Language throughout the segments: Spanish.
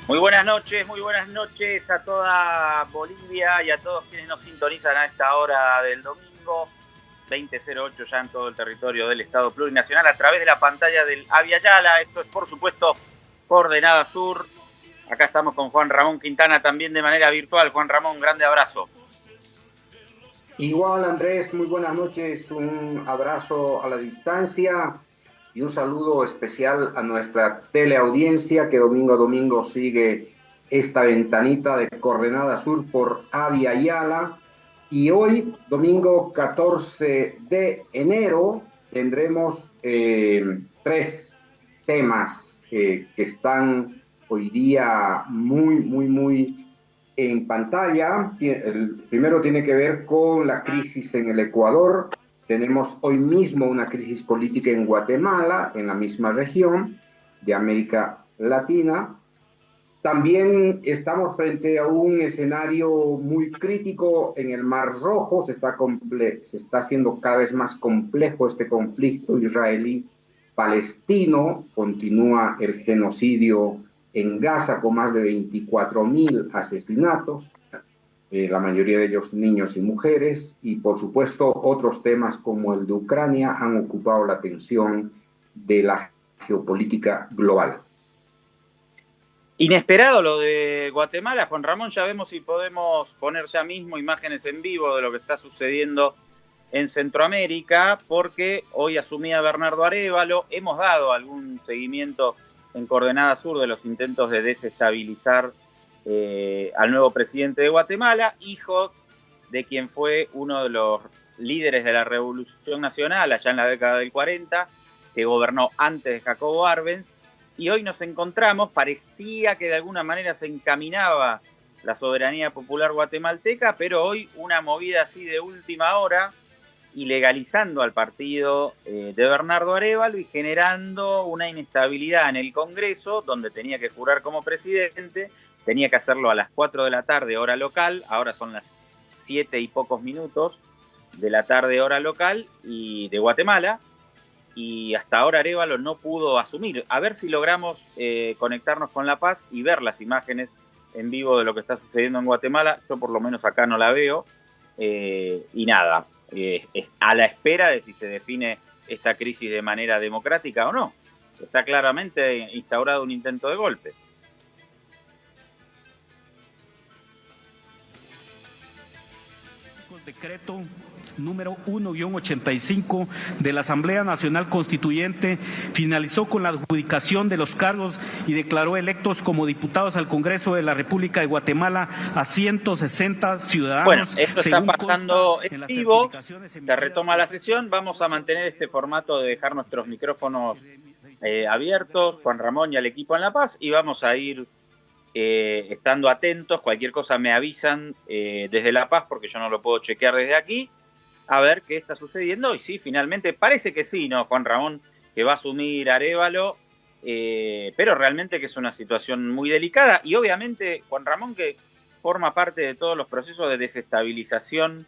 Muy buenas noches a toda Bolivia y a todos quienes nos sintonizan a esta hora del domingo, 20:08 ya en todo el territorio del Estado Plurinacional a través de la pantalla del Avia Yala. Esto es, por supuesto, Coordenada Sur. Acá estamos con Juan Ramón Quintana también de manera virtual. Juan Ramón, grande abrazo. Igual, Andrés, muy buenas noches, un abrazo a la distancia y un saludo especial a nuestra teleaudiencia que domingo a domingo sigue esta ventanita de Coordenada Sur por Avia Yala. Y hoy, domingo 14 de enero, tendremos tres temas que están hoy día muy en pantalla. El primero tiene que ver con la crisis en el Ecuador. Tenemos hoy mismo una crisis política en Guatemala, en la misma región de América Latina. También estamos frente a un escenario muy crítico en el Mar Rojo. Se está haciendo cada vez más complejo este conflicto israelí-palestino. Continúa el genocidio en Gaza con más de 24.000 asesinatos, la mayoría de ellos niños y mujeres, y por supuesto otros temas como el de Ucrania han ocupado la atención de la geopolítica global. Inesperado lo de Guatemala, Juan Ramón. Ya vemos si podemos poner ya mismo imágenes en vivo de lo que está sucediendo en Centroamérica, porque hoy asumía Bernardo Arévalo. Hemos dado algún seguimiento en Coordenada Sur de los intentos de desestabilizar al nuevo presidente de Guatemala, hijo de quien fue uno de los líderes de la Revolución Nacional allá en la década del 40, que gobernó antes de Jacobo Arbenz. Y hoy nos encontramos, parecía que de alguna manera se encaminaba la soberanía popular guatemalteca, pero hoy una movida así de última hora, ilegalizando al partido de Bernardo Arévalo y generando una inestabilidad en el Congreso, donde tenía que jurar como presidente, tenía que hacerlo a las 4 de la tarde, hora local, ahora son las 7 y pocos minutos de la tarde, hora local, y de Guatemala, y hasta ahora Arévalo no pudo asumir. A ver si logramos conectarnos con La Paz y ver las imágenes en vivo de lo que está sucediendo en Guatemala. Yo por lo menos acá no la veo. Y nada, a la espera de si se define esta crisis de manera democrática o no. Está claramente instaurado un intento de golpe. Decreto número 1-85 de la Asamblea Nacional Constituyente finalizó con la adjudicación de los cargos y declaró electos como diputados al Congreso de la República de Guatemala a 160 ciudadanos. Bueno, esto está pasando en vivo, se retoma la sesión. Vamos a mantener este formato de dejar nuestros micrófonos abiertos, Juan Ramón y al equipo en La Paz, y vamos a ir estando atentos. Cualquier cosa me avisan desde La Paz, porque yo no lo puedo chequear desde aquí, a ver qué está sucediendo. Y sí, finalmente parece que sí, ¿no, Juan Ramón? Que va a asumir Arévalo, pero realmente que es una situación muy delicada. Y obviamente, Juan Ramón, que forma parte de todos los procesos de desestabilización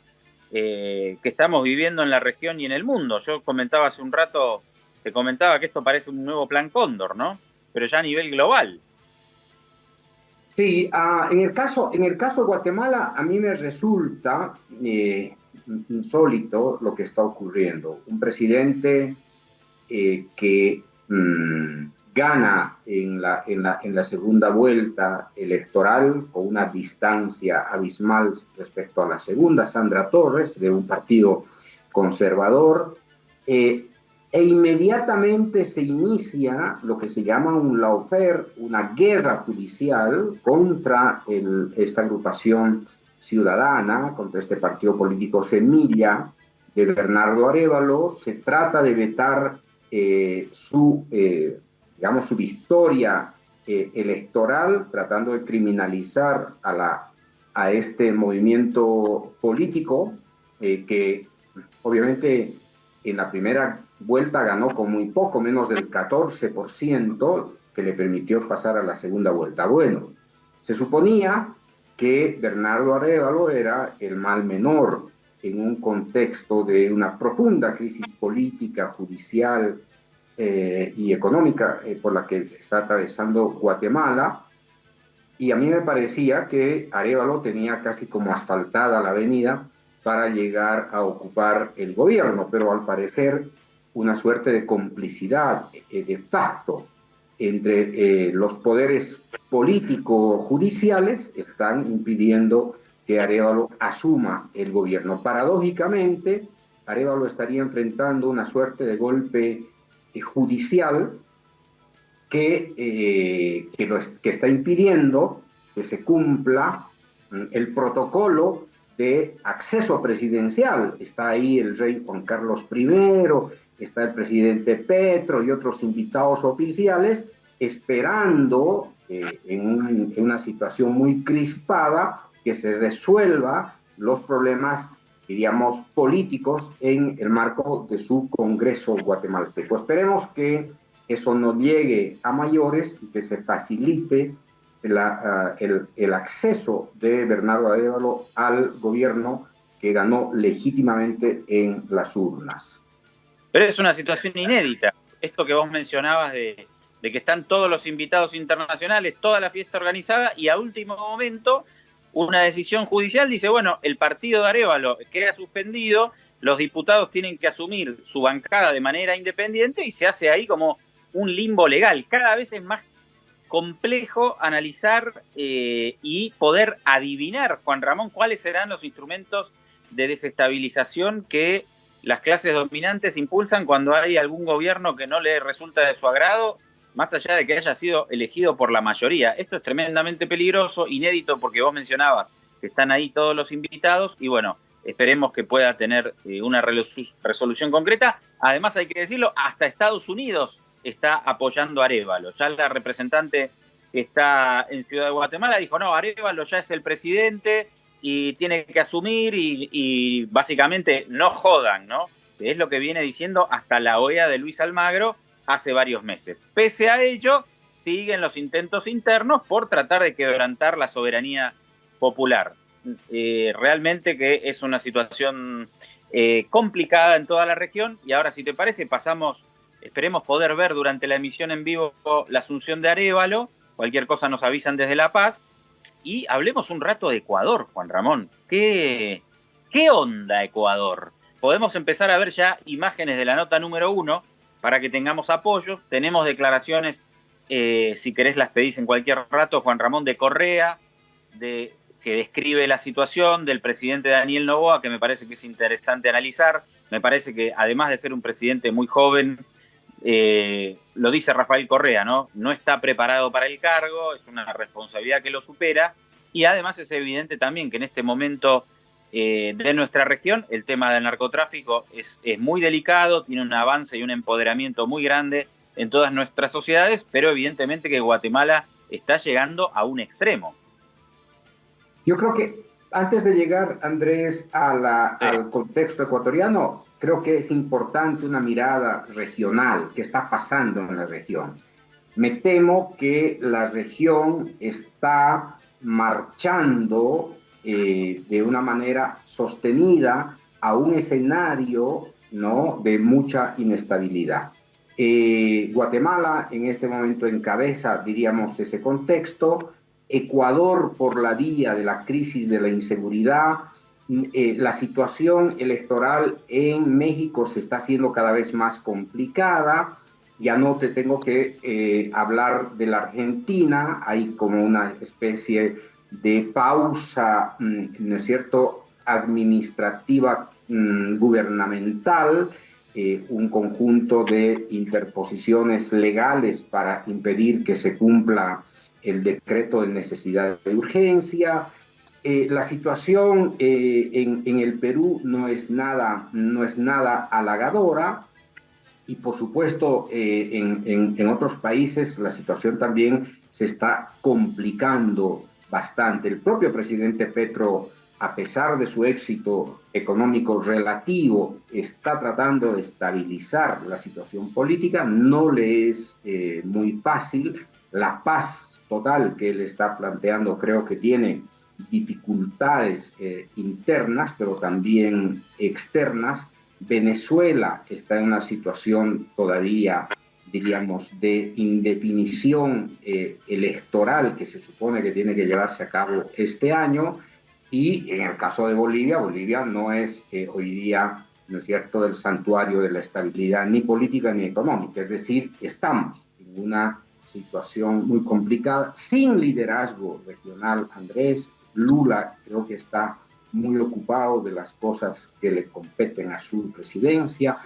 que estamos viviendo en la región y en el mundo. Yo comentaba hace un rato, te comentaba que esto parece un nuevo plan Cóndor, ¿no? Pero ya a nivel global. Sí, en el caso de Guatemala, a mí me resulta insólito lo que está ocurriendo. Un presidente que gana en la segunda vuelta electoral con una distancia abismal respecto a la segunda, Sandra Torres, de un partido conservador, e inmediatamente se inicia lo que se llama un lawfare, una guerra judicial contra esta agrupación ciudadana, contra este partido político Semilla de Bernardo Arévalo. Se trata de vetar su victoria electoral, tratando de criminalizar a este movimiento político que obviamente en la primera vuelta ganó con muy poco, menos del 14%, que le permitió pasar a la segunda vuelta. Bueno, se suponía que Bernardo Arévalo era el mal menor en un contexto de una profunda crisis política, judicial y económica por la que está atravesando Guatemala. y a mí me parecía que Arévalo tenía casi como asfaltada la avenida para llegar a ocupar el gobierno, pero al parecer una suerte de complicidad de facto entre los poderes político-judiciales están impidiendo que Arévalo asuma el gobierno. Paradójicamente, Arévalo estaría enfrentando una suerte de golpe judicial que está impidiendo que se cumpla el protocolo de acceso presidencial. Está ahí el rey Juan Carlos I, está el presidente Petro y otros invitados oficiales esperando en una situación muy crispada que se resuelva los problemas, diríamos, políticos en el marco de su Congreso guatemalteco. Esperemos que eso no llegue a mayores y que se facilite el acceso de Bernardo Arévalo al gobierno que ganó legítimamente en las urnas. Pero es una situación inédita. Esto que vos mencionabas de que están todos los invitados internacionales, toda la fiesta organizada, y a último momento una decisión judicial dice, bueno, el partido de Arévalo queda suspendido, los diputados tienen que asumir su bancada de manera independiente y se hace ahí como un limbo legal. Cada vez es más complejo analizar y poder adivinar, Juan Ramón, cuáles serán los instrumentos de desestabilización que las clases dominantes impulsan cuando hay algún gobierno que no le resulta de su agrado, más allá de que haya sido elegido por la mayoría. Esto es tremendamente peligroso, inédito, porque vos mencionabas que están ahí todos los invitados y bueno, esperemos que pueda tener una resolución concreta. Además, hay que decirlo, hasta Estados Unidos está apoyando a Arévalo. Ya la representante que está en Ciudad de Guatemala dijo, no, Arévalo ya es el presidente y tiene que asumir y básicamente no jodan, ¿no? Que es lo que viene diciendo hasta la OEA de Luis Almagro hace varios meses. Pese a ello, siguen los intentos internos por tratar de quebrantar la soberanía popular. Realmente que es una situación complicada en toda la región y ahora, si te parece, pasamos. Esperemos poder ver durante la emisión en vivo la asunción de Arévalo. Cualquier cosa nos avisan desde La Paz. Y hablemos un rato de Ecuador, Juan Ramón. ¿Qué onda Ecuador? Podemos empezar a ver ya imágenes de la nota número 1 para que tengamos apoyos. Tenemos declaraciones, si querés las pedís en cualquier rato, Juan Ramón, de Correa, que describe la situación, del presidente Daniel Noboa, que me parece que es interesante analizar. Me parece que además de ser un presidente muy joven, lo dice Rafael Correa, ¿no? No está preparado para el cargo, es una responsabilidad que lo supera y además es evidente también que en este momento de nuestra región el tema del narcotráfico es muy delicado, tiene un avance y un empoderamiento muy grande en todas nuestras sociedades, pero evidentemente que Guatemala está llegando a un extremo. Yo creo que antes de llegar, Andrés, al contexto ecuatoriano, creo que es importante una mirada regional, qué está pasando en la región. Me temo que la región está marchando de una manera sostenida a un escenario, ¿no?, de mucha inestabilidad. Guatemala en este momento encabeza, diríamos, ese contexto. Ecuador por la vía de la crisis de la inseguridad. La situación electoral en México se está haciendo cada vez más complicada. Ya no te tengo que hablar de la Argentina, hay como una especie de pausa, ¿no es cierto?, administrativa, gubernamental, un conjunto de interposiciones legales para impedir que se cumpla el decreto de necesidad de urgencia. La situación en el Perú no es nada halagadora y por supuesto en otros países la situación también se está complicando bastante. El propio presidente Petro, a pesar de su éxito económico relativo, está tratando de estabilizar la situación política, no le es muy fácil. La paz total que él está planteando creo que tiene dificultades internas, pero también externas. Venezuela está en una situación todavía diríamos, de indefinición electoral que se supone que tiene que llevarse a cabo este año. Y en el caso de Bolivia, Bolivia no es hoy día, ¿no es cierto?, el santuario de la estabilidad ni política ni económica. Es decir, estamos en una situación muy complicada, sin liderazgo regional. Andrés Lula creo que está muy ocupado de las cosas que le competen a su presidencia,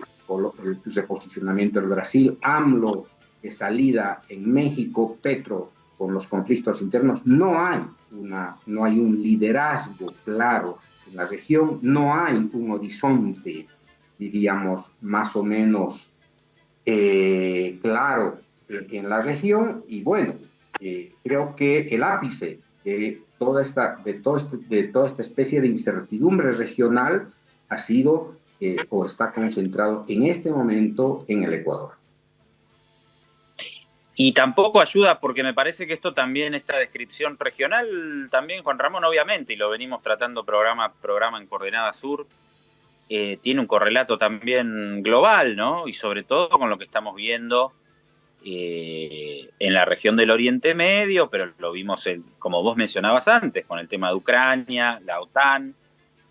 el reposicionamiento del Brasil, AMLO de salida en México, Petro con los conflictos internos. No hay un liderazgo claro en la región, no hay un horizonte, diríamos, más o menos claro en la región. Y bueno, creo que el ápice de toda esta especie de incertidumbre regional ha sido o está concentrado en este momento en el Ecuador. Y tampoco ayuda, porque me parece que esto también, esta descripción regional, también, Juan Ramón, obviamente, y lo venimos tratando programa a programa en Coordenada Sur, tiene un correlato también global, ¿no? Y sobre todo con lo que estamos viendo en la región del Oriente Medio, pero lo vimos, como vos mencionabas antes, con el tema de Ucrania, la OTAN.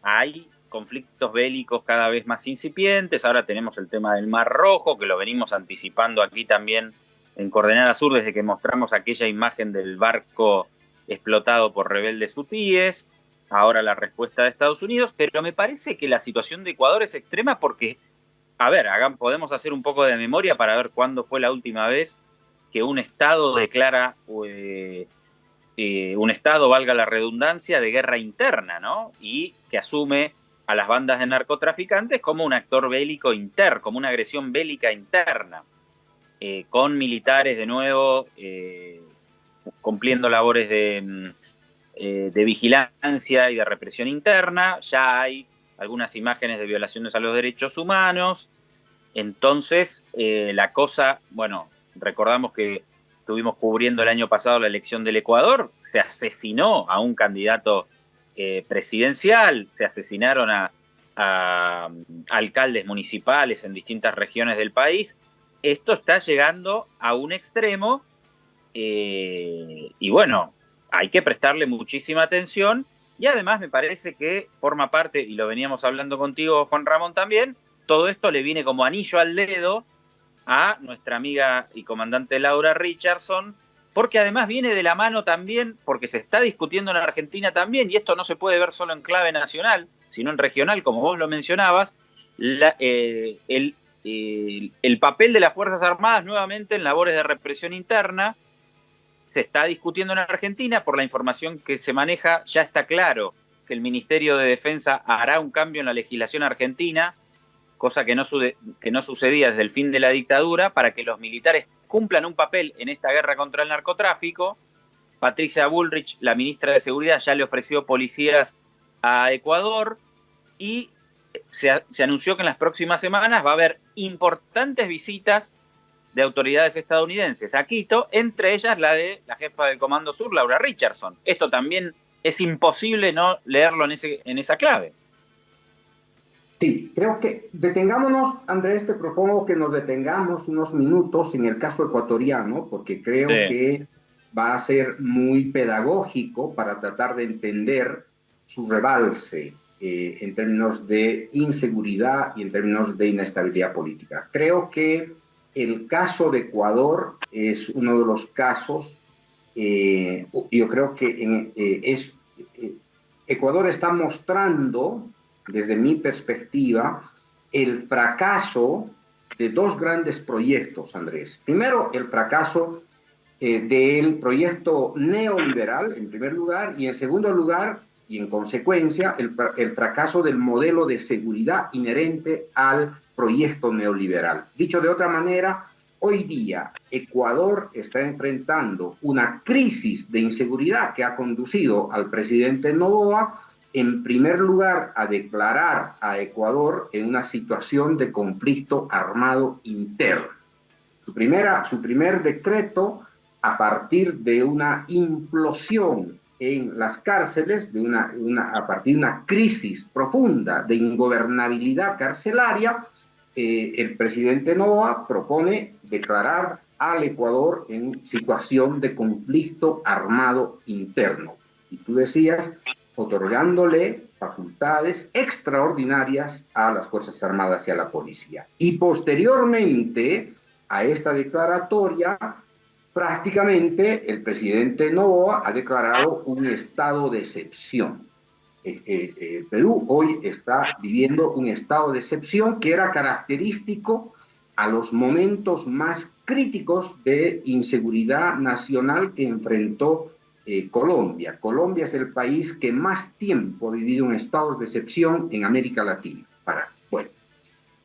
Hay conflictos bélicos cada vez más incipientes. Ahora tenemos el tema del Mar Rojo, que lo venimos anticipando aquí también en Coordenada Sur desde que mostramos aquella imagen del barco explotado por rebeldes hutíes. Ahora la respuesta de Estados Unidos, pero me parece que la situación de Ecuador es extrema porque, a ver, podemos hacer un poco de memoria para ver cuándo fue la última vez que un Estado declara, un Estado, valga la redundancia, de guerra interna, ¿no? Y que asume a las bandas de narcotraficantes como un actor bélico interno, como una agresión bélica interna, con militares de nuevo cumpliendo labores de vigilancia y de represión interna. Ya hay algunas imágenes de violaciones a los derechos humanos. Entonces, la cosa, bueno, recordamos que estuvimos cubriendo el año pasado la elección del Ecuador, se asesinó a un candidato presidencial, se asesinaron a alcaldes municipales en distintas regiones del país. Esto está llegando a un extremo y bueno, hay que prestarle muchísima atención, y además me parece que forma parte, y lo veníamos hablando contigo, Juan Ramón, también, todo esto le viene como anillo al dedo a nuestra amiga y comandante Laura Richardson, porque además viene de la mano también, porque se está discutiendo en Argentina también, y esto no se puede ver solo en clave nacional, sino en regional, como vos lo mencionabas, el papel de las Fuerzas Armadas nuevamente en labores de represión interna. Se está discutiendo en Argentina, por la información que se maneja, ya está claro que el Ministerio de Defensa hará un cambio en la legislación argentina, cosa que no sucedía desde el fin de la dictadura, para que los militares cumplan un papel en esta guerra contra el narcotráfico. Patricia Bullrich, la ministra de Seguridad, ya le ofreció policías a Ecuador, y se anunció que en las próximas semanas va a haber importantes visitas de autoridades estadounidenses a Quito, entre ellas la de la jefa del Comando Sur, Laura Richardson. Esto también es imposible no leerlo en esa clave. Sí, creo que detengámonos, Andrés, te propongo que nos detengamos unos minutos en el caso ecuatoriano, porque creo que va a ser muy pedagógico para tratar de entender su rebalse en términos de inseguridad y en términos de inestabilidad política. Creo que el caso de Ecuador es uno de los casos, yo creo que Ecuador está mostrando, desde mi perspectiva, el fracaso de dos grandes proyectos, Andrés. Primero, el fracaso del proyecto neoliberal, en primer lugar, y en segundo lugar, y en consecuencia, el fracaso del modelo de seguridad inherente al proyecto neoliberal. Dicho de otra manera, hoy día Ecuador está enfrentando una crisis de inseguridad que ha conducido al presidente Noboa, en primer lugar, a declarar a Ecuador en una situación de conflicto armado interno. Su primer decreto, a partir de una implosión en las cárceles, a partir de una crisis profunda de ingobernabilidad carcelaria, el presidente Noboa propone declarar al Ecuador en situación de conflicto armado interno. Y tú decías, otorgándole facultades extraordinarias a las Fuerzas Armadas y a la policía. Y posteriormente a esta declaratoria, prácticamente el presidente Noboa ha declarado un estado de excepción. Perú hoy está viviendo un estado de excepción que era característico a los momentos más críticos de inseguridad nacional que enfrentó Colombia. Colombia es el país que más tiempo ha vivido un estado de excepción en América Latina. Bueno,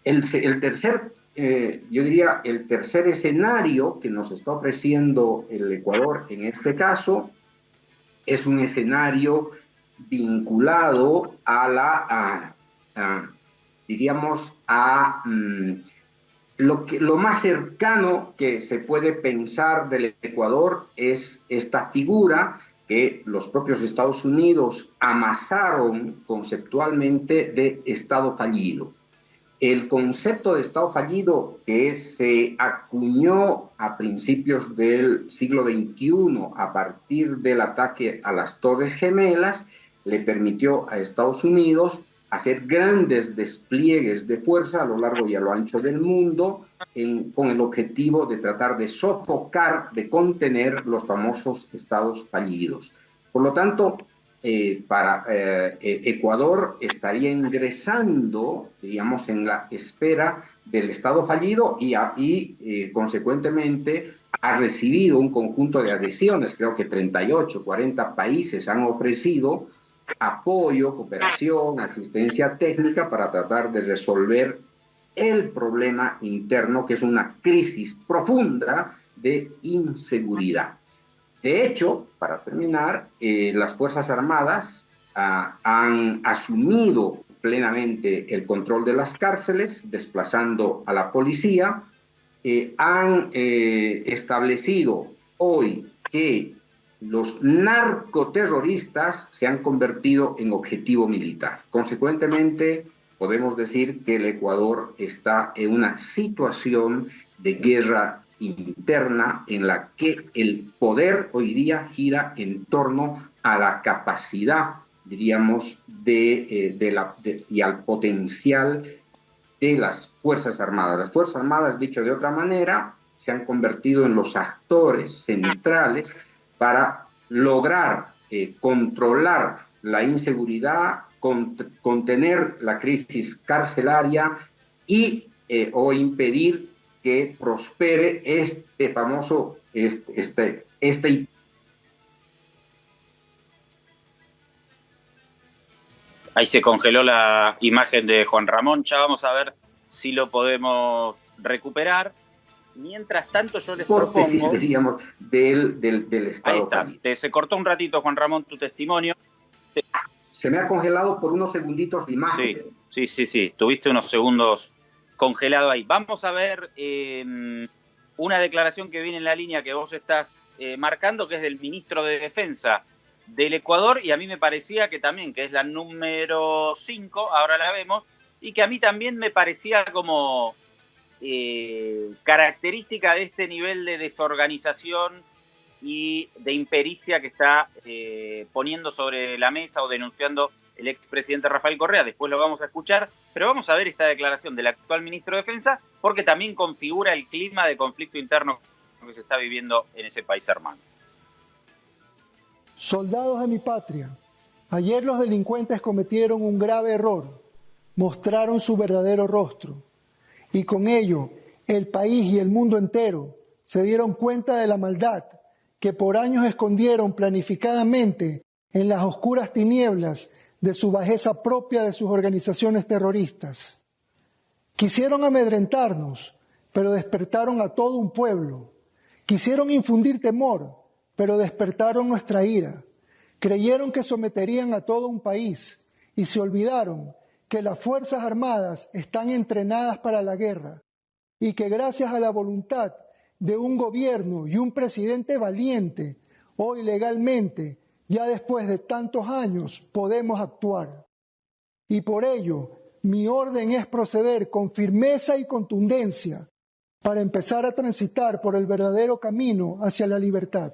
el tercer, yo diría, el tercer escenario que nos está ofreciendo el Ecuador en este caso es un escenario vinculado a la, diríamos, a lo más cercano que se puede pensar del Ecuador es esta figura que los propios Estados Unidos amasaron conceptualmente de Estado fallido. El concepto de Estado fallido que se acuñó a principios del siglo XXI a partir del ataque a las Torres Gemelas le permitió a Estados Unidos hacer grandes despliegues de fuerza a lo largo y a lo ancho del mundo con el objetivo de tratar de sofocar, de contener los famosos estados fallidos. Por lo tanto, para Ecuador estaría ingresando, digamos, en la esfera del estado fallido y consecuentemente ha recibido un conjunto de adhesiones. Creo que 38, 40 países han ofrecido apoyo, cooperación, asistencia técnica para tratar de resolver el problema interno, que es una crisis profunda de inseguridad. De hecho, para terminar, las Fuerzas Armadas han asumido plenamente el control de las cárceles, desplazando a la policía, han establecido hoy que los narcoterroristas se han convertido en objetivo militar. Consecuentemente, podemos decir que el Ecuador está en una situación de guerra interna en la que el poder hoy día gira en torno a la capacidad, diríamos, y al potencial de las Fuerzas Armadas. Las Fuerzas Armadas, dicho de otra manera, se han convertido en los actores centrales para lograr controlar la inseguridad, contener la crisis carcelaria y o impedir que prospere este famoso, Ahí se congeló la imagen de Juan Ramón. Ya vamos a ver si lo podemos recuperar. Mientras tanto, yo les propongo... diríamos, del estado. Ahí está. Se cortó un ratito, Juan Ramón, tu testimonio. Se me ha congelado por unos segunditos de imagen. Sí. Tuviste unos segundos congelado ahí. Vamos a ver una declaración que viene en la línea que vos estás marcando, que es del ministro de Defensa del Ecuador, y a mí me parecía que también, que es la número 5, ahora la vemos, y que a mí también me parecía como característica de este nivel de desorganización y de impericia que está poniendo sobre la mesa o denunciando el expresidente Rafael Correa. Después lo vamos a escuchar, pero vamos a ver esta declaración del actual ministro de Defensa, porque también configura el clima de conflicto interno que se está viviendo en ese país hermano. Soldados de mi patria, ayer los delincuentes cometieron un grave error, mostraron su verdadero rostro, y con ello el país y el mundo entero se dieron cuenta de la maldad que por años escondieron planificadamente en las oscuras tinieblas de su bajeza propia de sus organizaciones terroristas. Quisieron amedrentarnos, pero despertaron a todo un pueblo. Quisieron infundir temor, pero despertaron nuestra ira. Creyeron que someterían a todo un país y se olvidaron que las Fuerzas Armadas están entrenadas para la guerra y que gracias a la voluntad de un gobierno y un presidente valiente, hoy legalmente, ya después de tantos años, podemos actuar. Y por ello, mi orden es proceder con firmeza y contundencia para empezar a transitar por el verdadero camino hacia la libertad.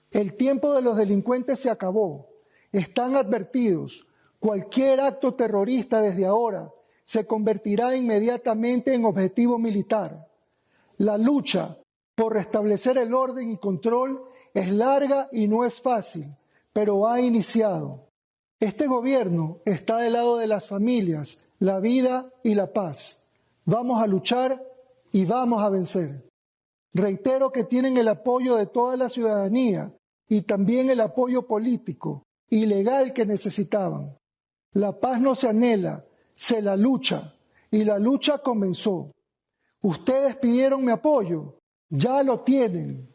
El tiempo de los delincuentes se acabó. Están advertidos. Cualquier acto terrorista desde ahora se convertirá inmediatamente en objetivo militar. La lucha por restablecer el orden y control es larga y no es fácil, pero ha iniciado. Este gobierno está del lado de las familias, la vida y la paz. Vamos a luchar y vamos a vencer. Reitero que tienen el apoyo de toda la ciudadanía y también el apoyo político y legal que necesitaban. La paz no se anhela, se la lucha, y la lucha comenzó. Ustedes pidieron mi apoyo, ya lo tienen.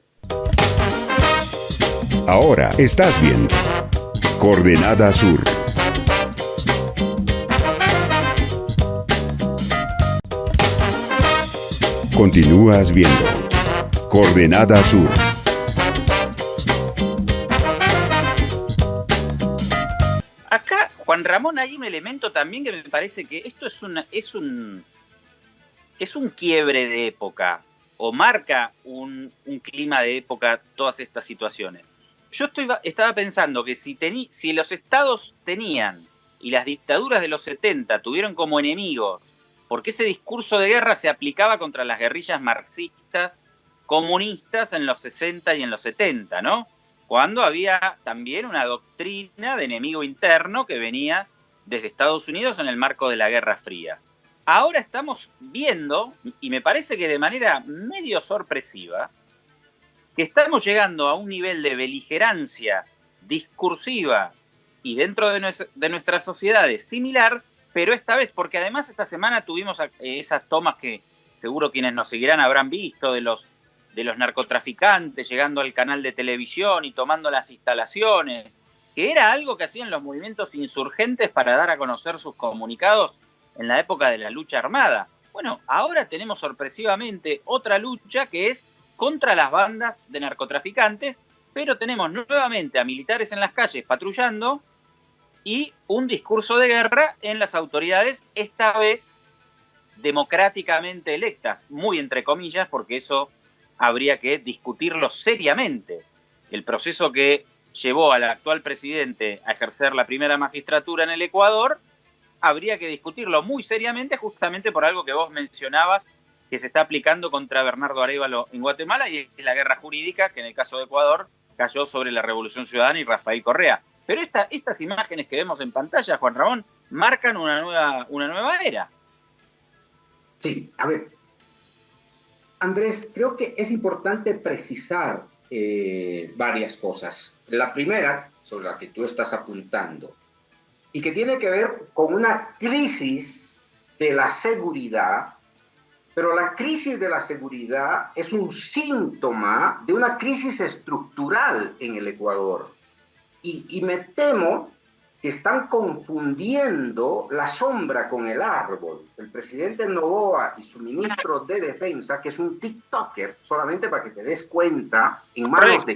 Ahora estás viendo Coordenada Sur. Continúas viendo Coordenada Sur. Acá, Juan Ramón, hay un elemento también que me parece que esto es un quiebre de época, o marca un clima de época todas estas situaciones. Yo estaba pensando que si los estados tenían, y las dictaduras de los 70 tuvieron como enemigos, porque ese discurso de guerra se aplicaba contra las guerrillas marxistas, comunistas en los 60 y en los 70, ¿no? Cuando había también una doctrina de enemigo interno que venía desde Estados Unidos en el marco de la Guerra Fría. Ahora estamos viendo, y me parece que de manera medio sorpresiva, que estamos llegando a un nivel de beligerancia discursiva y dentro de nuestras sociedades similar, pero esta vez, porque además esta semana tuvimos esas tomas que seguro quienes nos seguirán habrán visto de los narcotraficantes llegando al canal de televisión y tomando las instalaciones, que era algo que hacían los movimientos insurgentes para dar a conocer sus comunicados en la época de la lucha armada. Bueno, ahora tenemos sorpresivamente otra lucha que es contra las bandas de narcotraficantes, pero tenemos nuevamente a militares en las calles patrullando y un discurso de guerra en las autoridades, esta vez democráticamente electas, muy entre comillas, porque eso habría que discutirlo seriamente. El proceso que llevó al actual presidente a ejercer la primera magistratura en el Ecuador, habría que discutirlo muy seriamente justamente por algo que vos mencionabas que se está aplicando contra Bernardo Arévalo en Guatemala, y es la guerra jurídica que en el caso de Ecuador cayó sobre la Revolución Ciudadana y Rafael Correa. Pero estas imágenes que vemos en pantalla, Juan Ramón, marcan una nueva era. Sí, a ver, Andrés, creo que es importante precisar varias cosas. La primera, sobre la que tú estás apuntando, y que tiene que ver con una crisis de la seguridad, pero la crisis de la seguridad es un síntoma de una crisis estructural en el Ecuador. Y me temo que están confundiendo la sombra con el árbol. El presidente Noboa y su ministro de Defensa, que es un TikToker, solamente para que te des cuenta en manos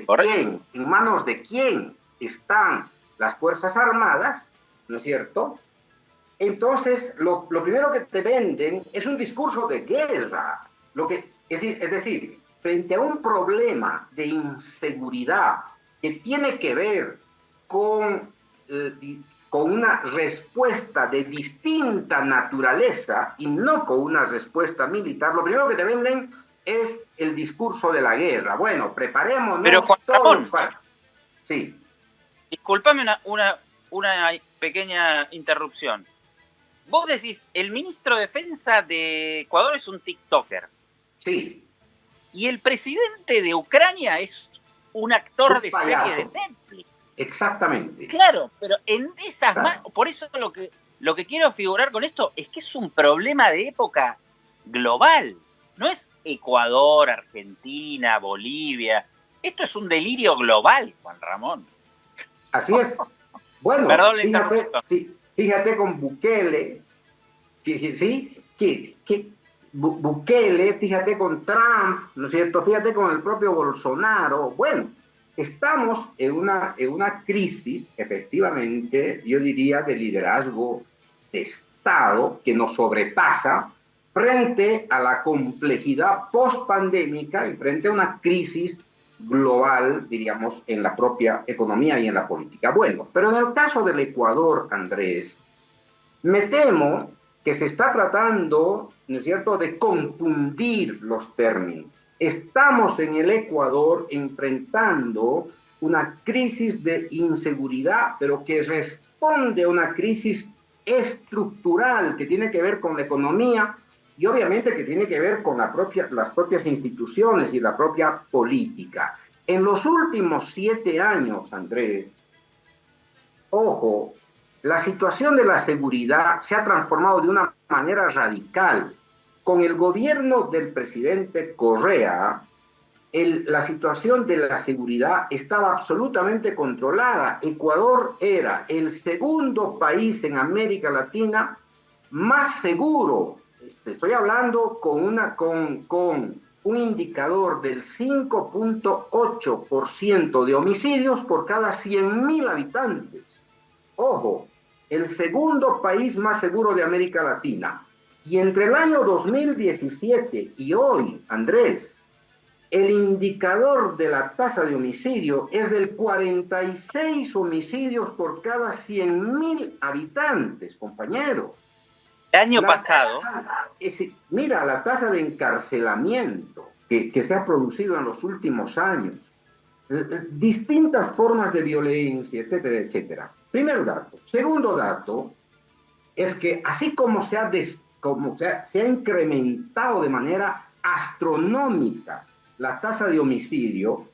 de quién están las Fuerzas Armadas, ¿no es cierto? Entonces, lo primero que te venden es un discurso de guerra. Es decir, frente a un problema de inseguridad que tiene que ver con una respuesta de distinta naturaleza y no con una respuesta militar, lo primero que te venden es el discurso de la guerra. Bueno, preparémonos. Pero Juan Ramón, sí. Discúlpame una pequeña interrupción. Vos decís, el ministro de Defensa de Ecuador es un TikToker. Sí. Y el presidente de Ucrania es un actor de serie de Netflix. Exactamente. Claro, pero en esas manos, por eso lo que quiero figurar con esto es que es un problema de época global. No es Ecuador, Argentina, Bolivia. Esto es un delirio global, Juan Ramón. Así es. Bueno, perdón, fíjate con Bukele, Bukele, fíjate con Trump, ¿no es cierto? Fíjate con el propio Bolsonaro. Bueno, estamos en una crisis, efectivamente, yo diría, de liderazgo de Estado que nos sobrepasa frente a la complejidad post-pandémica y frente a una crisis global, diríamos, en la propia economía y en la política. Bueno, pero en el caso del Ecuador, Andrés, me temo que se está tratando, ¿no es cierto?, de confundir los términos. Estamos en el Ecuador enfrentando una crisis de inseguridad, pero que responde a una crisis estructural que tiene que ver con la economía y obviamente que tiene que ver con las propias instituciones y la propia política. En los últimos 7 años, Andrés, ojo, la situación de la seguridad se ha transformado de una manera radical. Con el gobierno del presidente Correa, la situación de la seguridad estaba absolutamente controlada. Ecuador era el segundo país en América Latina más seguro. Estoy hablando con un indicador del 5.8% de homicidios por cada 100.000 habitantes. Ojo, el segundo país más seguro de América Latina. Y entre el año 2017 y hoy, Andrés, el indicador de la tasa de homicidio es del 46 homicidios por cada 100.000 habitantes, compañero. El año pasado. Mira, la tasa de encarcelamiento que se ha producido en los últimos años, distintas formas de violencia, etcétera, etcétera. Primer dato. Segundo dato es que así como se ha incrementado de manera astronómica la tasa de homicidio,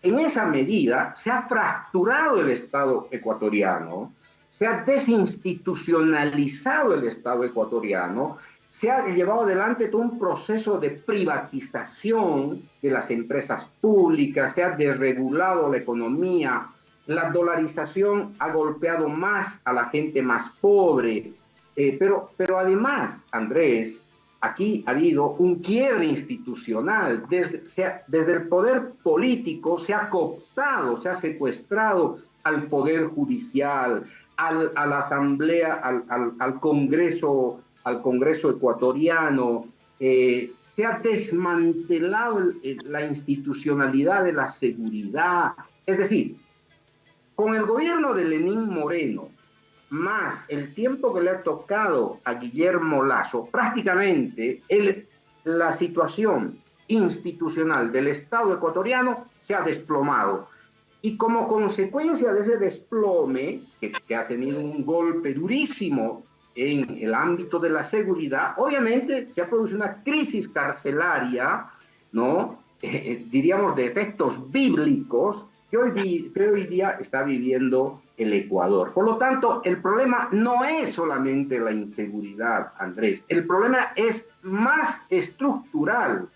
en esa medida se ha fracturado el Estado ecuatoriano, se ha desinstitucionalizado el Estado ecuatoriano, se ha llevado adelante todo un proceso de privatización de las empresas públicas, se ha desregulado la economía, la dolarización ha golpeado más a la gente más pobre, pero además, Andrés, aquí ha habido un quiebre institucional. Desde el poder político se ha cooptado, se ha secuestrado al poder judicial, a la asamblea, al Congreso ecuatoriano, se ha desmantelado la institucionalidad de la seguridad. Es decir, con el gobierno de Lenín Moreno, más el tiempo que le ha tocado a Guillermo Lasso, prácticamente la situación institucional del Estado ecuatoriano se ha desplomado. Y como consecuencia de ese desplome, que ha tenido un golpe durísimo en el ámbito de la seguridad, obviamente se ha producido una crisis carcelaria, ¿no? Diríamos de efectos bíblicos, que hoy día está viviendo el Ecuador. Por lo tanto, el problema no es solamente la inseguridad, Andrés. El problema es más estructural.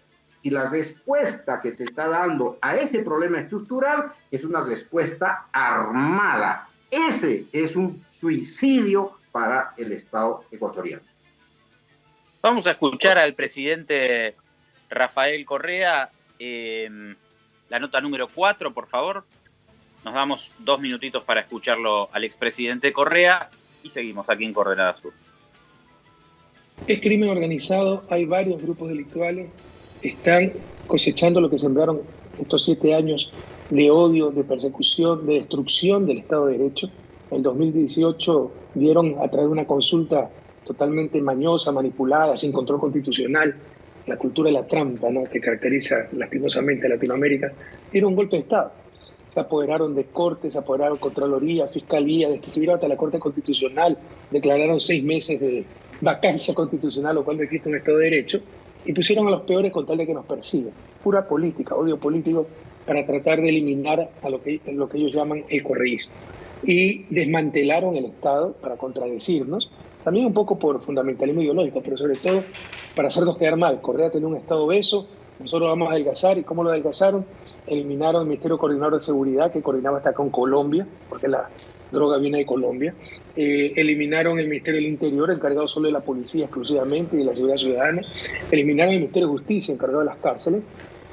Y la respuesta que se está dando a ese problema estructural es una respuesta armada. Ese es un suicidio para el Estado ecuatoriano. Vamos a escuchar al presidente Rafael Correa. La nota número 4, por favor. Nos damos 2 minutitos para escucharlo al expresidente Correa y seguimos aquí en Coordenada Sur. Es crimen organizado, hay varios grupos delictuales, están cosechando lo que sembraron estos 7 años de odio, de persecución, de destrucción del Estado de Derecho. En 2018 dieron a través de una consulta totalmente mañosa, manipulada, sin control constitucional, la cultura de la trampa, ¿no?, que caracteriza lastimosamente a Latinoamérica, dieron un golpe de Estado. Se apoderaron de Cortes, se apoderaron de Contraloría, Fiscalía, destituyeron hasta la Corte Constitucional, declararon 6 meses de vacancia constitucional, lo cual no existe un Estado de Derecho, y pusieron a los peores con tal de que nos persigan. Pura política, odio político, para tratar de eliminar a lo que ellos llaman el correísmo. Y desmantelaron el Estado para contradecirnos, también un poco por fundamentalismo ideológico, pero sobre todo para hacernos quedar mal. Correa tenía un Estado obeso, nosotros vamos a adelgazar. ¿Y cómo lo adelgazaron? Eliminaron el Ministerio Coordinador de Seguridad, que coordinaba hasta con Colombia, porque la droga viene de Colombia. Eliminaron el Ministerio del Interior, encargado solo de la policía exclusivamente y de la seguridad ciudadana. Eliminaron el Ministerio de Justicia, encargado de las cárceles.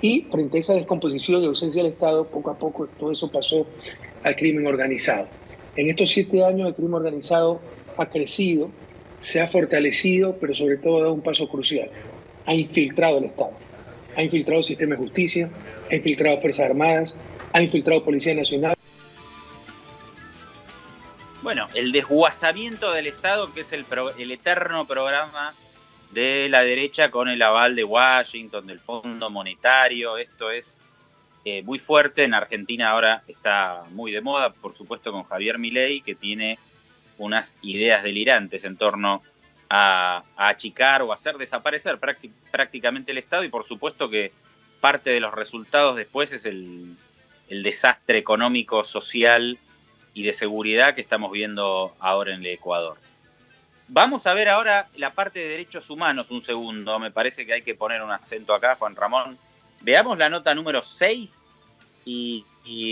Y frente a esa descomposición y ausencia del Estado, poco a poco todo eso pasó al crimen organizado. En estos 7 años el crimen organizado ha crecido, se ha fortalecido, pero sobre todo ha dado un paso crucial. Ha infiltrado el Estado, ha infiltrado el sistema de justicia, ha infiltrado Fuerzas Armadas, ha infiltrado Policía Nacional. Bueno, el desguazamiento del Estado, que es el eterno programa de la derecha con el aval de Washington, del Fondo Monetario. Esto es muy fuerte. En Argentina ahora está muy de moda, por supuesto, con Javier Milei, que tiene unas ideas delirantes en torno a achicar o hacer desaparecer prácticamente el Estado, y por supuesto que parte de los resultados después es el desastre económico, social y de seguridad que estamos viendo ahora en el Ecuador. Vamos a ver ahora la parte de derechos humanos un segundo. Me parece que hay que poner un acento acá, Juan Ramón. Veamos la nota número 6 y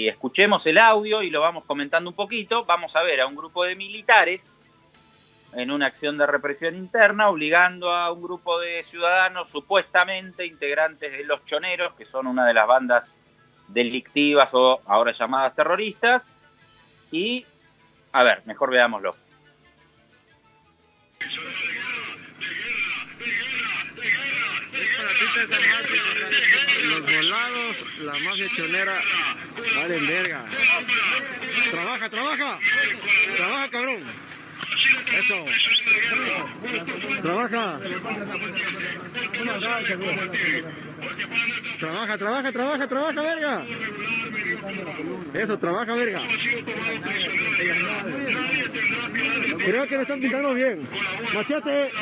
escuchemos el audio y lo vamos comentando un poquito. Vamos a ver a un grupo de militares en una acción de represión interna, obligando a un grupo de ciudadanos supuestamente integrantes de los Choneros, que son una de las bandas delictivas o ahora llamadas terroristas. Y, a ver, mejor veámoslo. Los volados, la mafia chonera, valen verga. Trabaja, cabrón. Eso. Trabaja, verga. Eso, trabaja, verga. Creo que lo están pintando bien. Machete.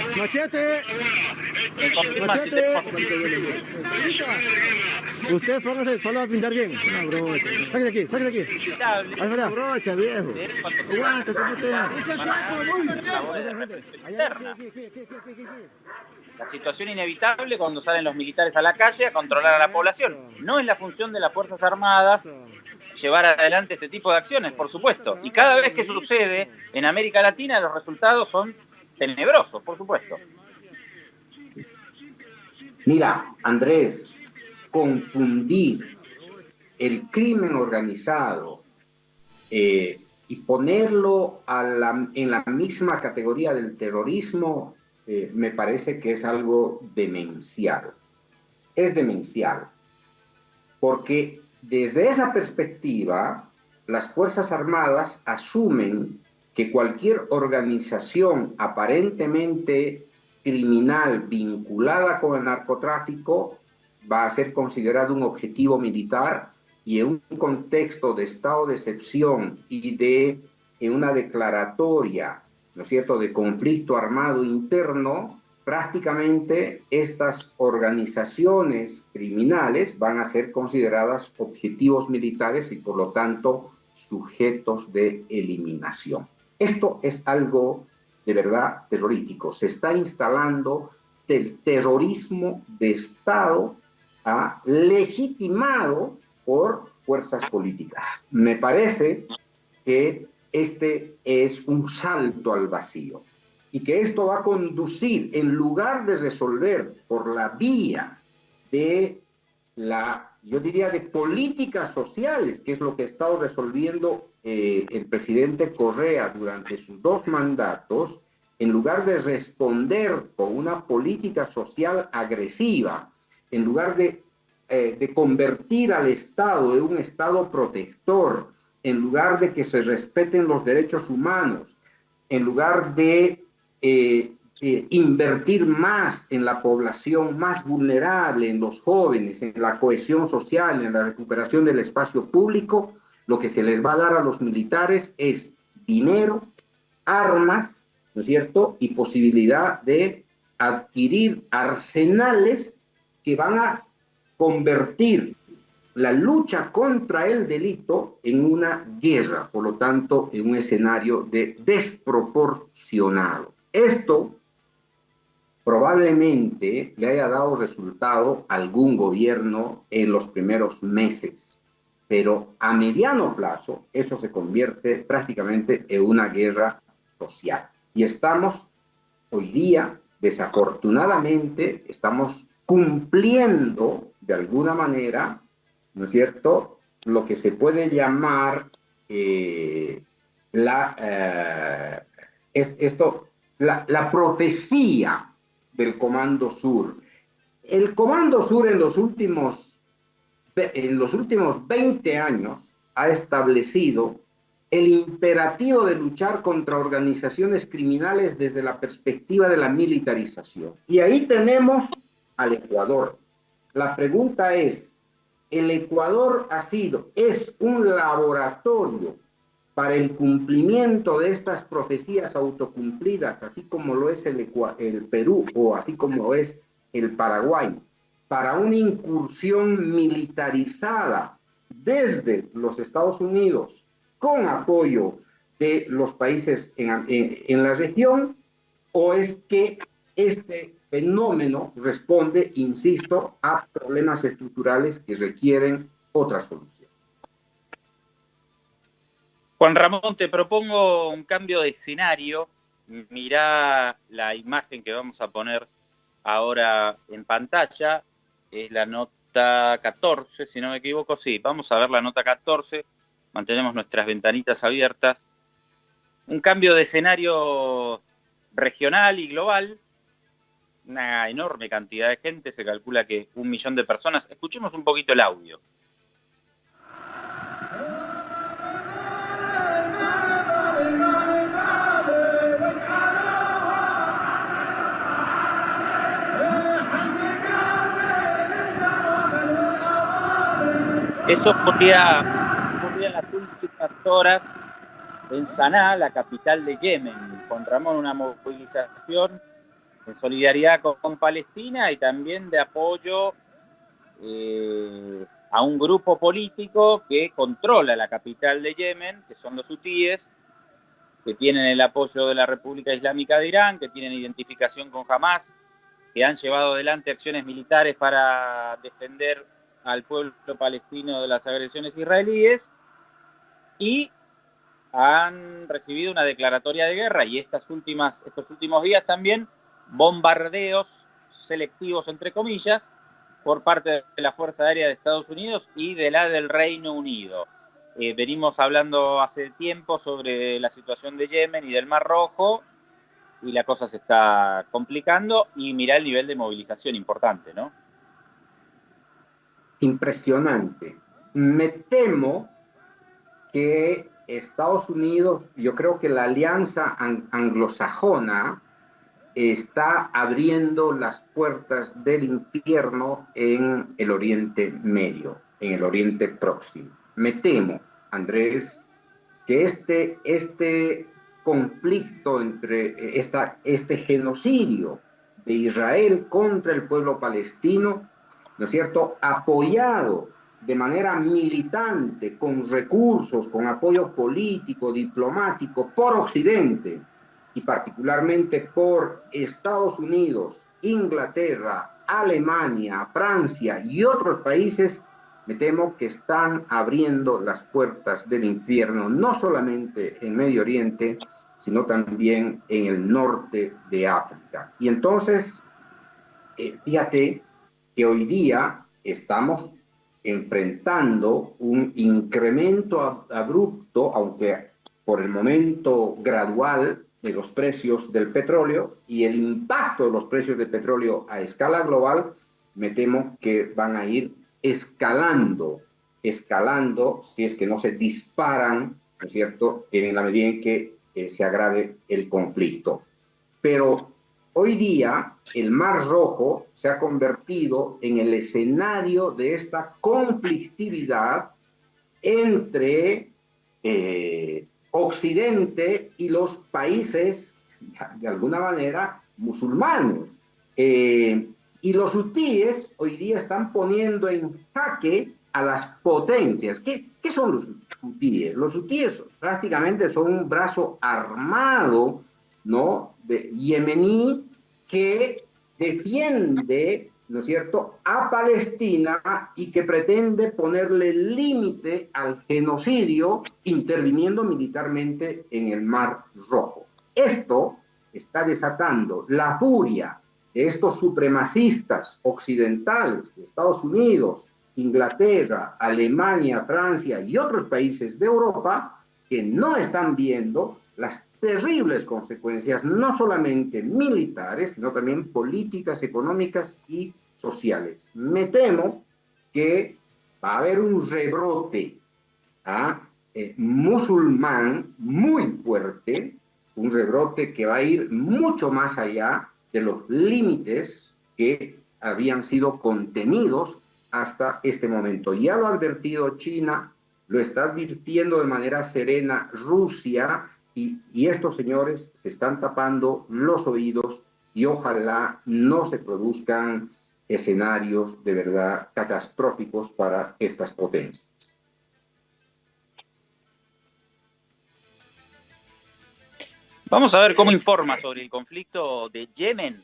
Usted solo va a pintar bien. Una brocha. Sáquese aquí. Una brocha, viejo. Aguanta, ¿cómo te da? La situación inevitable cuando salen los militares a la calle a controlar a la población. No es la función de las Fuerzas Armadas llevar adelante este tipo de acciones, por supuesto. Y cada vez que sucede en América Latina, los resultados son tenebrosos, por supuesto. Mira, Andrés, confundir el crimen organizado y ponerlo en la misma categoría del terrorismo, me parece que es algo demencial. Es demencial, porque desde esa perspectiva, las Fuerzas Armadas asumen que cualquier organización aparentemente criminal vinculada con el narcotráfico va a ser considerado un objetivo militar, y en un contexto de estado de excepción y en una declaratoria, ¿no es cierto?, de conflicto armado interno, prácticamente estas organizaciones criminales van a ser consideradas objetivos militares y por lo tanto sujetos de eliminación. Esto es algo de verdad terrorífico. Se está instalando el terrorismo de Estado legitimado por fuerzas políticas. Me parece que este es un salto al vacío y que esto va a conducir, en lugar de resolver por la vía de yo diría, de políticas sociales, que es lo que ha estado resolviendo el presidente Correa durante sus 2 mandatos, en lugar de responder con una política social agresiva, en lugar de convertir al Estado en un Estado protector, en lugar de que se respeten los derechos humanos, en lugar de invertir más en la población más vulnerable, en los jóvenes, en la cohesión social, en la recuperación del espacio público, lo que se les va a dar a los militares es dinero, armas, ¿no es cierto?, y posibilidad de adquirir arsenales que van a convertir la lucha contra el delito en una guerra, por lo tanto, en un escenario desproporcionado. Esto probablemente le haya dado resultado a algún gobierno en los primeros meses, pero a mediano plazo eso se convierte prácticamente en una guerra social. Y estamos hoy día, desafortunadamente, estamos cumpliendo de alguna manera, ¿no es cierto?, lo que se puede llamar esto la profecía del Comando Sur. El Comando Sur en los últimos 20 años ha establecido el imperativo de luchar contra organizaciones criminales desde la perspectiva de la militarización. Y ahí tenemos al Ecuador. La pregunta es, ¿el Ecuador es un laboratorio para el cumplimiento de estas profecías autocumplidas, así como lo es el Perú o así como lo es el Paraguay, para una incursión militarizada desde los Estados Unidos con apoyo de los países en la región, o es que este fenómeno responde, insisto, a problemas estructurales que requieren otra solución? Juan Ramón, te propongo un cambio de escenario. Mirá la imagen que vamos a poner ahora en pantalla. Es la nota 14, si no me equivoco. Sí, vamos a ver la nota 14. Mantenemos nuestras ventanitas abiertas. Un cambio de escenario regional y global. Una enorme cantidad de gente, se calcula que 1 millón de personas. Escuchemos un poquito el audio. Esto ocurría en las últimas horas en Saná, la capital de Yemen. Juan Ramón, una movilización en solidaridad con Palestina y también de apoyo a un grupo político que controla la capital de Yemen, que son los hutíes, que tienen el apoyo de la República Islámica de Irán, que tienen identificación con Hamás, que han llevado adelante acciones militares para defender al pueblo palestino de las agresiones israelíes y han recibido una declaratoria de guerra y estos últimos días también bombardeos selectivos, entre comillas, por parte de la Fuerza Aérea de Estados Unidos y de la del Reino Unido. Venimos hablando hace tiempo sobre la situación de Yemen y del Mar Rojo y la cosa se está complicando y mirá el nivel de movilización importante, ¿no? Impresionante. Me temo que Estados Unidos, yo creo que la alianza anglosajona está abriendo las puertas del infierno en el Oriente Medio, en el Oriente Próximo. Me temo, Andrés, que este conflicto este genocidio de Israel contra el pueblo palestino, ¿no es cierto?, apoyado de manera militante, con recursos, con apoyo político, diplomático, por Occidente, y particularmente por Estados Unidos, Inglaterra, Alemania, Francia y otros países, me temo que están abriendo las puertas del infierno, no solamente en Medio Oriente, sino también en el norte de África. Y entonces, fíjate que hoy día estamos enfrentando un incremento abrupto, aunque por el momento gradual, de los precios del petróleo, y el impacto de los precios del petróleo a escala global, me temo que van a ir escalando, si es que no se disparan, ¿no es cierto?, en la medida en que se agrave el conflicto. Pero hoy día el Mar Rojo se ha convertido en el escenario de esta conflictividad entre Occidente y los países, de alguna manera, musulmanes. Y los hutíes hoy día están poniendo en jaque a las potencias. ¿Qué son los hutíes? Los hutíes prácticamente son un brazo armado, ¿no?, yemení, que defiende, ¿no es cierto?, a Palestina y que pretende ponerle límite al genocidio interviniendo militarmente en el Mar Rojo. Esto está desatando la furia de estos supremacistas occidentales de Estados Unidos, Inglaterra, Alemania, Francia y otros países de Europa que no están viendo las terribles consecuencias, no solamente militares, sino también políticas, económicas y sociales. Me temo que va a haber un rebrote musulmán muy fuerte, un rebrote que va a ir mucho más allá de los límites que habían sido contenidos hasta este momento. Ya lo ha advertido China, lo está advirtiendo de manera serena Rusia, y estos señores se están tapando los oídos y ojalá no se produzcan escenarios de verdad catastróficos para estas potencias. Vamos a ver cómo informa sobre el conflicto de Yemen.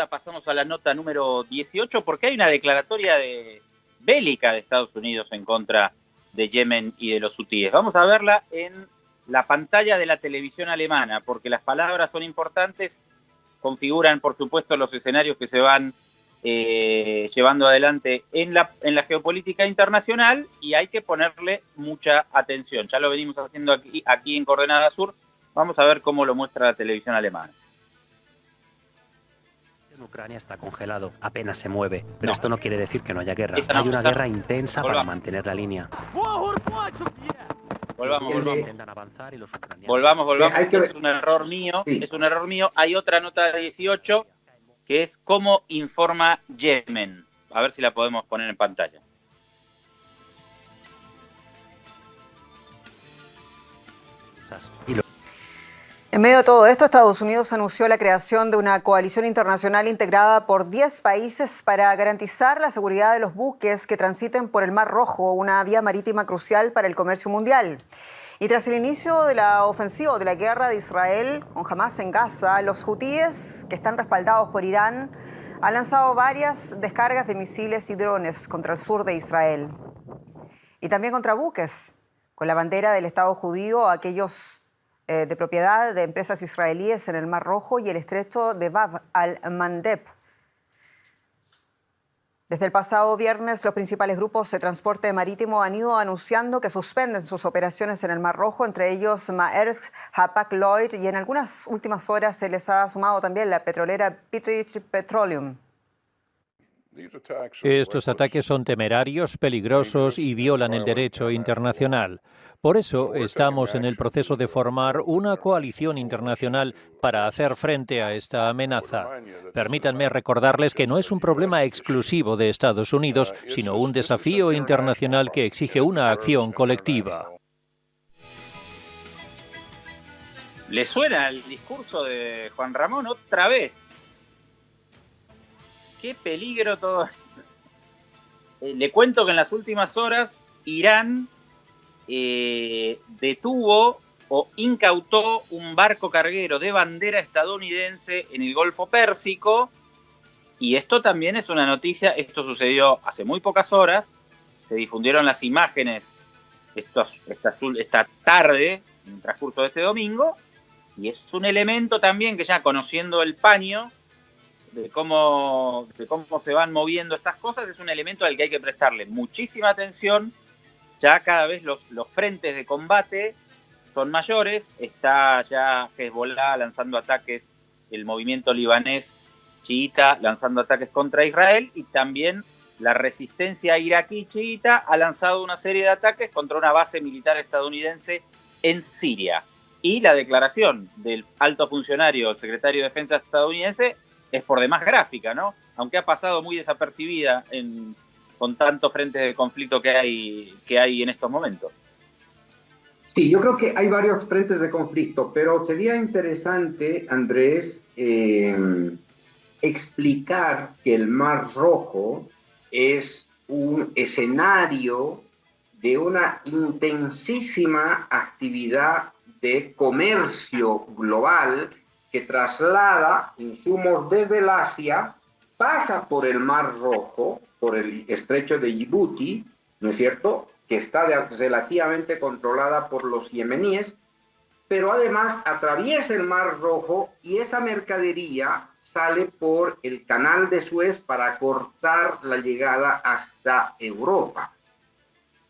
Pasamos a la nota número 18, porque hay una declaratoria bélica de Estados Unidos en contra de Yemen y de los hutíes. Vamos a verla en la pantalla de la televisión alemana, porque las palabras son importantes, configuran, por supuesto, los escenarios que se van llevando adelante en la geopolítica internacional, y hay que ponerle mucha atención. Ya lo venimos haciendo aquí en Coordenada Sur. Vamos a ver cómo lo muestra la televisión alemana. En Ucrania está congelado, apenas se mueve, pero esto no quiere decir que no haya guerra. No, hay una guerra intensa para mantener la línea. Volvamos. Intentan avanzar y los ucranianos... Volvamos. Es un error mío. Sí. Es un error mío. Hay otra nota de 18 que es cómo informa Yemen. A ver si la podemos poner en pantalla. En medio de todo esto, Estados Unidos anunció la creación de una coalición internacional integrada por 10 países para garantizar la seguridad de los buques que transiten por el Mar Rojo, una vía marítima crucial para el comercio mundial. Y tras el inicio de la ofensiva de la guerra de Israel con Hamas en Gaza, los hutíes, que están respaldados por Irán, han lanzado varias descargas de misiles y drones contra el sur de Israel. Y también contra buques, con la bandera del Estado judío, aquellos de propiedad de empresas israelíes en el Mar Rojo y el estrecho de Bab al-Mandeb. Desde el pasado viernes, los principales grupos de transporte marítimo han ido anunciando que suspenden sus operaciones en el Mar Rojo, entre ellos Maersk, Hapag-Lloyd, y en algunas últimas horas se les ha sumado también la petrolera British Petroleum. Estos ataques son temerarios, peligrosos y violan el derecho internacional. Por eso estamos en el proceso de formar una coalición internacional para hacer frente a esta amenaza. Permítanme recordarles que no es un problema exclusivo de Estados Unidos, sino un desafío internacional que exige una acción colectiva. ¿Le suena el discurso de Juan Ramón otra vez? ¡Qué peligro todo esto! Le cuento que en las últimas horas Irán detuvo o incautó un barco carguero de bandera estadounidense en el Golfo Pérsico, y esto también es una noticia. Esto sucedió hace muy pocas horas, se difundieron las imágenes esta tarde, en el transcurso de este domingo, y es un elemento también que, ya conociendo el paño de cómo se van moviendo estas cosas, es un elemento al que hay que prestarle muchísima atención. Ya cada vez los frentes de combate son mayores. Está ya Hezbollah lanzando ataques, el movimiento libanés chiita lanzando ataques contra Israel, y también la resistencia iraquí chiita ha lanzado una serie de ataques contra una base militar estadounidense en Siria. Y la declaración del alto funcionario, el secretario de Defensa estadounidense, es por demás gráfica, ¿no? Aunque ha pasado muy desapercibida con tantos frentes de conflicto que hay en estos momentos. Sí, yo creo que hay varios frentes de conflicto, pero sería interesante, Andrés, explicar que el Mar Rojo es un escenario de una intensísima actividad de comercio global que traslada insumos desde el Asia, pasa por el Mar Rojo, por el estrecho de Djibouti, ¿no es cierto?, que está relativamente controlada por los yemeníes, pero además atraviesa el Mar Rojo y esa mercadería sale por el Canal de Suez para cortar la llegada hasta Europa.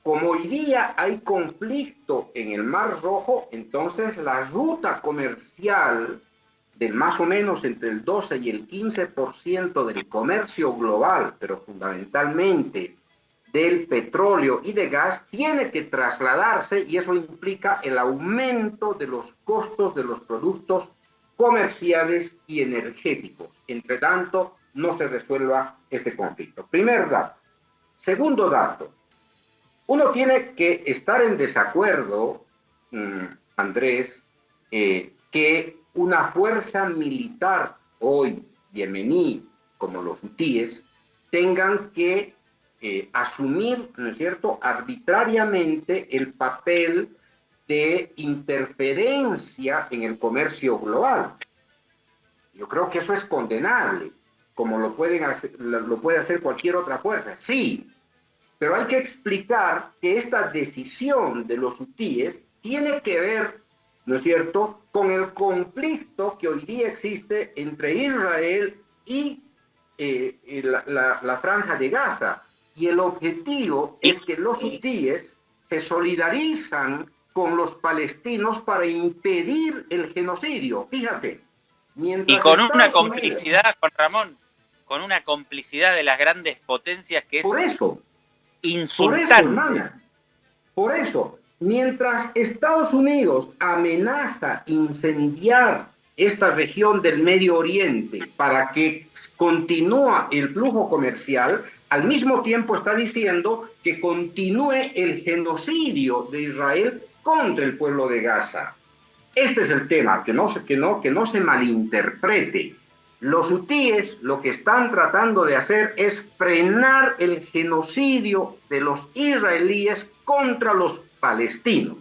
como hoy día hay conflicto en el Mar Rojo, entonces la ruta comercial del más o menos entre el 12 y el 15% del comercio global, pero fundamentalmente del petróleo y de gas, tiene que trasladarse, y eso implica el aumento de los costos de los productos comerciales y energéticos. Entre tanto, no se resuelva este conflicto. Primer dato. Segundo dato. Uno tiene que estar en desacuerdo, Andrés, que una fuerza militar hoy yemení, como los hutíes, tengan que asumir, ¿no es cierto?, arbitrariamente el papel de interferencia en el comercio global. Yo creo que eso es condenable, como lo puede hacer cualquier otra fuerza. Sí, pero hay que explicar que esta decisión de los hutíes tiene que ver, ¿no es cierto?, con el conflicto que hoy día existe entre Israel y la Franja de Gaza. Y el objetivo es que los hutíes se solidarizan con los palestinos para impedir el genocidio. Fíjate. Y con una complicidad, Juan Ramón, con una complicidad de las grandes potencias que es insultante. Por eso, mientras Estados Unidos amenaza incendiar esta región del Medio Oriente para que continúe el flujo comercial, al mismo tiempo está diciendo que continúe el genocidio de Israel contra el pueblo de Gaza. Este es el tema, que no se malinterprete. Los hutíes lo que están tratando de hacer es frenar el genocidio de los israelíes contra los palestinos.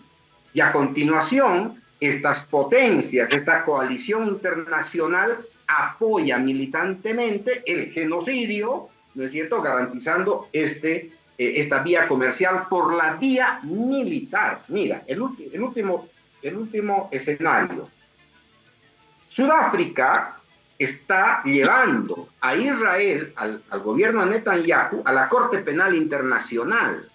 Y a continuación, estas potencias, esta coalición internacional apoya militantemente el genocidio, ¿no es cierto?, garantizando esta vía comercial por la vía militar. Mira, el último escenario. Sudáfrica está llevando a Israel, al gobierno de Netanyahu, a la Corte Penal Internacional.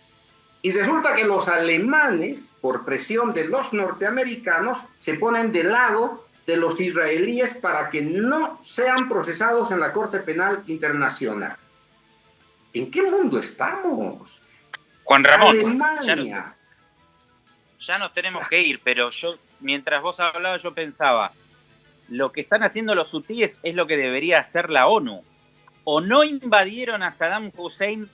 Y resulta que los alemanes, por presión de los norteamericanos, se ponen del lado de los israelíes para que no sean procesados en la Corte Penal Internacional. ¿En qué mundo estamos? Juan Ramón, Alemania. Ya nos tenemos que ir, pero yo, mientras vos hablabas, yo pensaba, lo que están haciendo los hutíes es lo que debería hacer la ONU. ¿O no invadieron a Saddam Hussein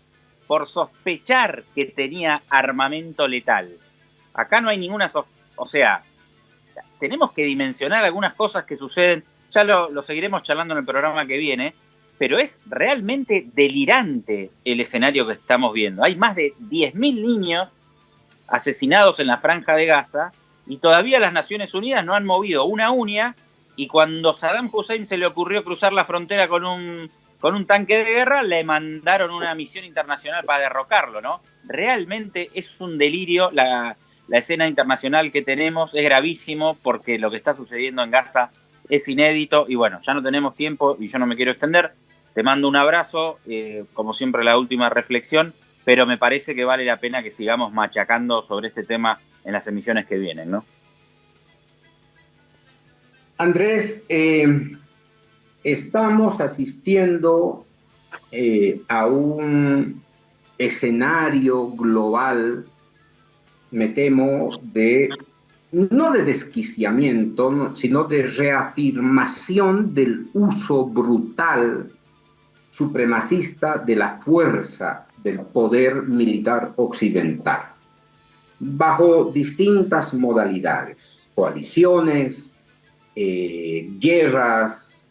por sospechar que tenía armamento letal? Acá no hay ninguna o sea, tenemos que dimensionar algunas cosas que suceden. Ya lo seguiremos charlando en el programa que viene, pero es realmente delirante el escenario que estamos viendo. Hay más de 10.000 niños asesinados en la Franja de Gaza y todavía las Naciones Unidas no han movido una uña, y cuando Saddam Hussein se le ocurrió cruzar la frontera con un tanque de guerra, le mandaron una misión internacional para derrocarlo, ¿no? Realmente es un delirio. La escena internacional que tenemos es gravísimo porque lo que está sucediendo en Gaza es inédito. Y bueno, ya no tenemos tiempo y yo no me quiero extender. Te mando un abrazo, como siempre la última reflexión, pero me parece que vale la pena que sigamos machacando sobre este tema en las emisiones que vienen, ¿no? Andrés, estamos asistiendo a un escenario global, me temo, no de desquiciamiento, sino de reafirmación del uso brutal, supremacista de la fuerza del poder militar occidental, bajo distintas modalidades, coaliciones, guerras,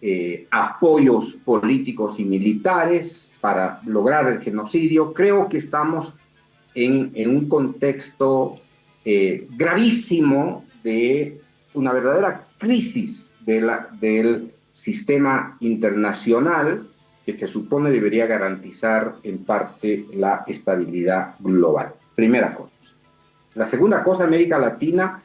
apoyos políticos y militares para lograr el genocidio. Creo que estamos en un contexto gravísimo de una verdadera crisis del sistema internacional que se supone debería garantizar en parte la estabilidad global. Primera cosa. La segunda cosa, América Latina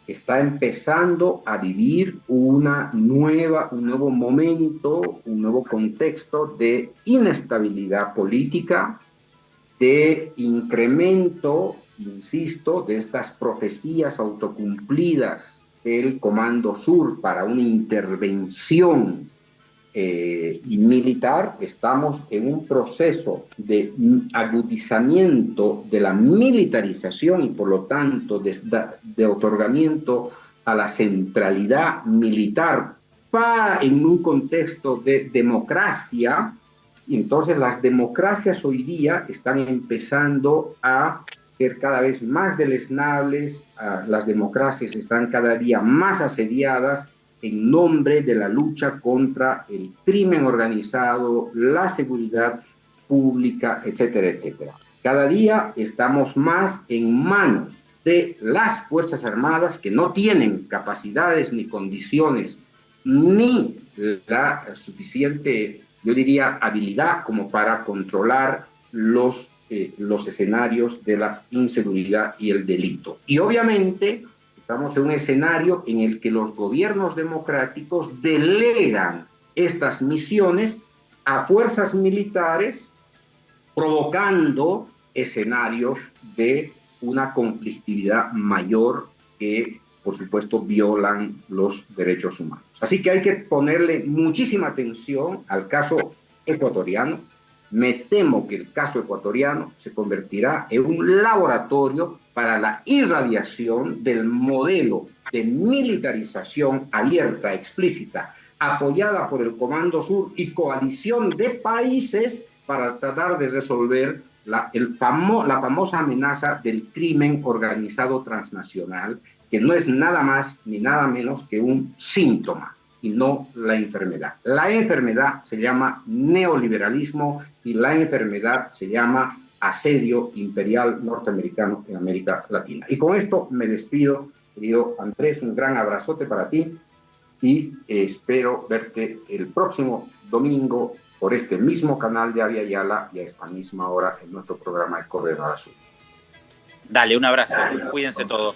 está empezando a vivir un nuevo momento, un nuevo contexto de inestabilidad política, de incremento insisto, de estas profecías autocumplidas del Comando Sur para una intervención militar, estamos en un proceso de agudizamiento de la militarización y por lo tanto de otorgamiento a la centralidad militar en un contexto de democracia. Y entonces las democracias hoy día están empezando a ser cada vez más deleznables, las democracias están cada día más asediadas en nombre de la lucha contra el crimen organizado, la seguridad pública, etcétera, etcétera. Cada día estamos más en manos de las Fuerzas Armadas que no tienen capacidades ni condiciones ni la suficiente, yo diría, habilidad como para controlar los escenarios de la inseguridad y el delito. Y obviamente estamos en un escenario en el que los gobiernos democráticos delegan estas misiones a fuerzas militares, provocando escenarios de una conflictividad mayor que, por supuesto, violan los derechos humanos. Así que hay que ponerle muchísima atención al caso ecuatoriano. Me temo que el caso ecuatoriano se convertirá en un laboratorio para la irradiación del modelo de militarización abierta, explícita, apoyada por el Comando Sur y coalición de países para tratar de resolver la famosa amenaza del crimen organizado transnacional, que no es nada más ni nada menos que un síntoma y no la enfermedad. La enfermedad se llama neoliberalismo y la enfermedad se llama asedio imperial norteamericano en América Latina. Y con esto me despido, querido Andrés, un gran abrazote para ti y espero verte el próximo domingo por este mismo canal de Avia Yala y a esta misma hora en nuestro programa de Coordenada Sur. Dale, un abrazo. Cuídense todos.